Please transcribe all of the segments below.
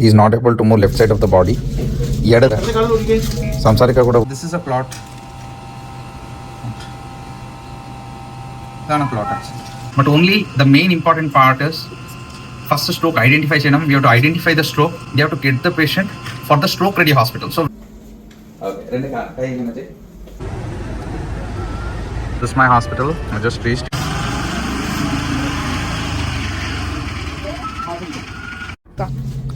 He is not able to move left side of the body. Samsarika kuda. This is a plot. Plot actually. But only the main important part is first stroke identify cheyadam. We have to identify the stroke. We have to get the patient for the stroke ready hospital. So okay. This is my hospital. I just reached.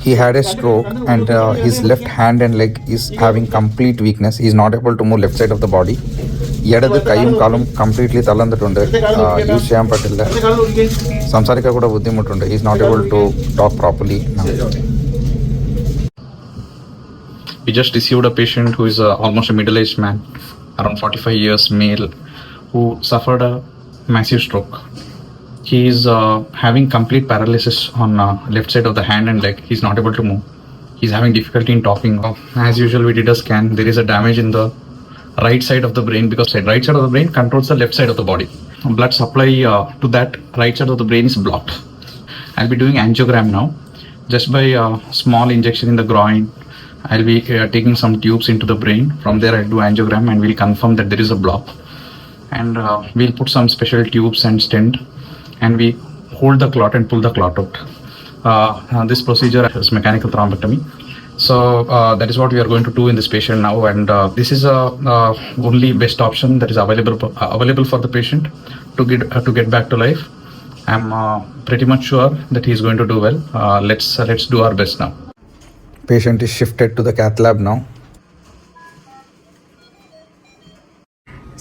He had a stroke and his left hand and leg is having complete weakness. He is not able to move left side of the body. ഇടത് കൈയും കാലും completely തളർന്നിട്ടുണ്ട്. Use ചെയ്യാൻ പറ്റില്ല. സംസാരിക്കാൻ കൂടെ ബുദ്ധിമുട്ടുണ്ട്. He is not able to talk properly. We just received a patient who is almost a middle-aged man, around 45 years, male, who suffered a massive stroke. He is having complete paralysis on left side of the hand and leg. He is not able to move. He is having difficulty in talking. As usual, we did a scan. There is a damage in the right side of the brain because the right side of the brain controls the left side of the body. Blood supply to that right side of the brain is blocked. I'll be doing angiogram now. Just by a small injection in the groin, I'll be taking some tubes into the brain. From there, I'll do angiogram and we'll confirm that there is a block. And we'll put some special tubes and stent and we hold the clot and pull the clot out. This procedure is mechanical thrombectomy. So that is what we are going to do in this patient now, and this is only best option that is available for the patient to get back to life. I'm pretty much sure that he is going to do well. Let's do our best now. Patient is shifted to the cath lab now.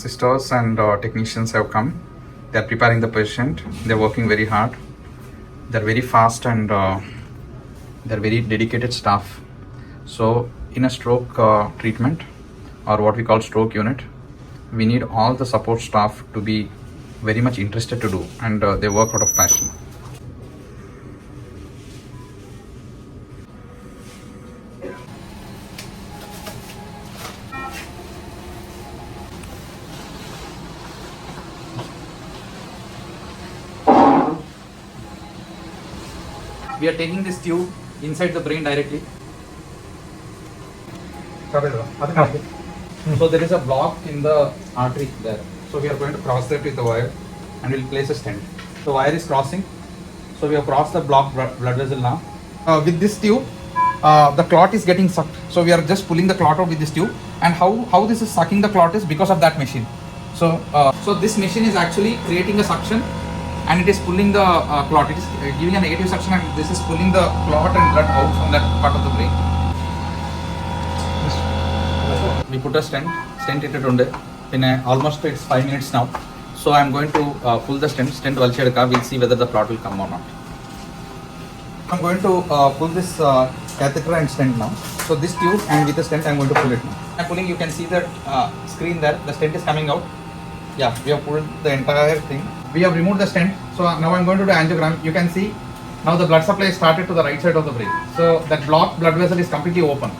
Sisters and technicians have come. They are preparing the patient. They are working very hard. They are very fast and they are very dedicated staff. So in a stroke treatment or what we call stroke unit, we need all the support staff to be very much interested to do, and they work out of passion. We are taking this tube inside the brain directly. So there is a block in the artery there. So we are going to cross that with the wire and we'll place a stent. The wire is crossing. So we have crossed the blocked blood vessel now. With this tube, the clot is getting sucked. So we are just pulling the clot out with this tube. And how this is sucking the clot is because of that machine. So this machine is actually creating a suction and it is pulling the clot. It is giving a negative suction and this is pulling the clot and blood out from that part of the brain. We put a stent ittunde in almost it's 5 minutes now. So I'm going to pull the stent valchedka. We'll see whether the clot will come or not. I'm going to pull this catheter and stent now. So this tube and with the stent I'm going to pull it now. I'm pulling, you can see the screen there, the stent is coming out. Yeah, we have pulled the entire thing. We have removed the stent. So now I'm going to do angiogram. You can see now the blood supply is started to the right side of the brain. So that blocked blood vessel is completely open.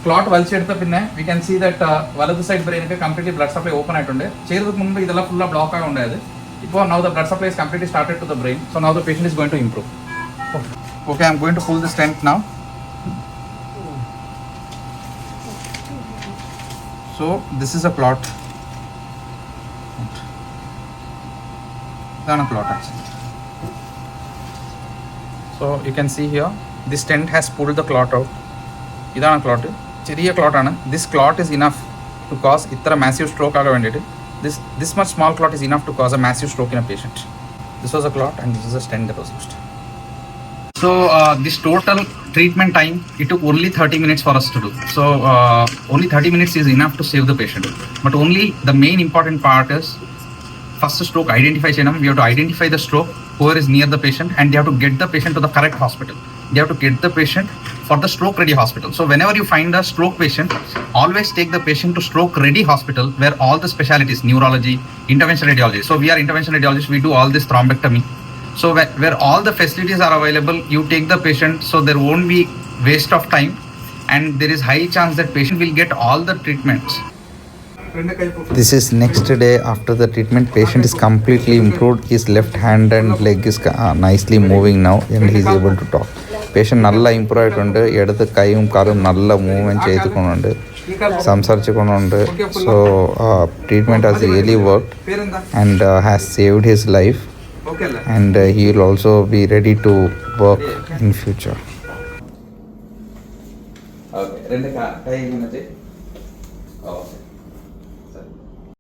Clot വലിച്ചെടുത്ത പിന്നെ we can see that വലത് side brain completely blood supply open ആയിട്ടുണ്ട്. ചെയ്തതിന് മുൻപ് ഇതെല്ലാം full block ആയി ഉണ്ടായത്. ഇപ്പോൾ now the blood supply is completely started to the brain. So now the patient is going to improve. Okay, I'm going to pull the stent now. So this is a clot. That's a clot actually. So you can see here, this stent has pulled the clot out. ഇതാണ് clot, ചെറിയ ക്ലോട്ടാണ്. This clot is enough to cause ഇത്ര massive stroke ആകാൻ വേണ്ടിയിട്ട്. This much small clot is enough to cause a massive stroke in a patient. This was a clot and this is a stent that was used. So this total treatment time, it took only 30 minutes for us to do. So only 30 minutes is enough to save the patient. But only the main important part is first stroke identify cheyadam. We have to identify the stroke, whoever is near the patient, and they have to get the patient to the correct hospital. They have to get the patient for the stroke ready hospital. So whenever you find a stroke patient, always take the patient to stroke ready hospital where all the specialties, neurology, intervention radiology. So we are intervention radiologists, we do all this thrombectomy. So where all the facilities are available, you take the patient, so there won't be waste of time and there is high chance that patient will get all the treatments. This is next day after the treatment. Patient is completely improved. His left hand and leg is nicely moving now and he is able to talk. Patient നല്ല improve ആയിട്ടുണ്ട്. എടുത്ത് കൈയും കാലും നല്ല movement ചെയ്തുകൊണ്ടുണ്ട്, സംസാരിച്ചുകൊണ്ടുണ്ട്. So treatment has really work and has saved his life and he will also be ready to work in future. Okay, രണ്ട് കൈ ഇങ്ങനെ